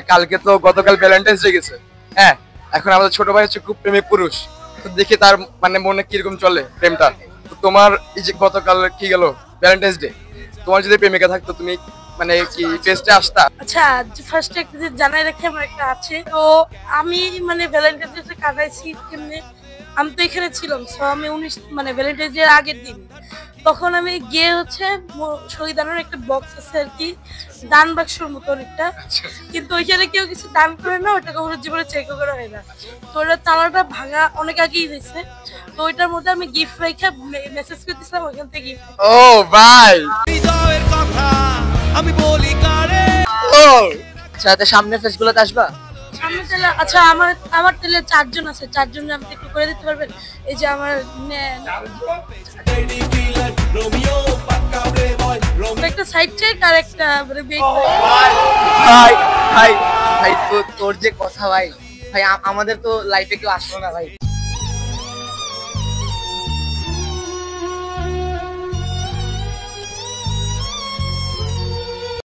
কালকে তো গতকাল ভ্যালেন্টাইন্স ডে গেছে। হ্যাঁ, এখন আমাদের ছোট ভাই হচ্ছে খুব প্রেমিক পুরুষ, তো দেখি তার মানে মনে কিরকম চলে প্রেমটা। তো তোমার এই যে গতকাল কি গেল ভ্যালেন্টাইন্স ডে, তোমার যদি প্রেমিকা থাকতো তুমি মানে কি ফেস্টে আসতা? আচ্ছা, ফার্স্টে একটা যে জানাই রাখি আমার একটা আছে। তো আমি মানে ভ্যালেন্টাইন্স ডে কাটাইছি কেমনে, আমি তো এখানে ছিলাম। সো আমি 19 মানে ভ্যালেন্টাইন্স ডে আগের দিন তখন আমি গিয়ে হচ্ছে শহীদানোর একটা বক্স আছে আর কি, দান বাক্সর মতো অনেকটা, কিন্তু ওইখানে কেউ কিছু দান করে না, ওটা কখনো জীবনে চেক করা হয় না। তো ওটার তালাটা ভাঙা অনেক আগেই হয়েছে। তো ওইটার মধ্যে আমি গিফট রেখে মেসেজ করে দিয়েছিলাম ওইখান থেকে গিফট। ও ভাই, আমি বলি কারে। ও আচ্ছা, সামনের ফেস গুলোতে আসবা? সামনে তেলে আচ্ছা, আমার তেলে 4 জন আছে, 4 জন আপনি একটু করে দিতে পারবেন? এই যে আমার একটা সাইড চেক আর একটা বেক। ভাই ভাই ভাই, তোর যে কথা ভাই, ভাই আমাদের তো লাইফে কেউ আসলো না ভাই।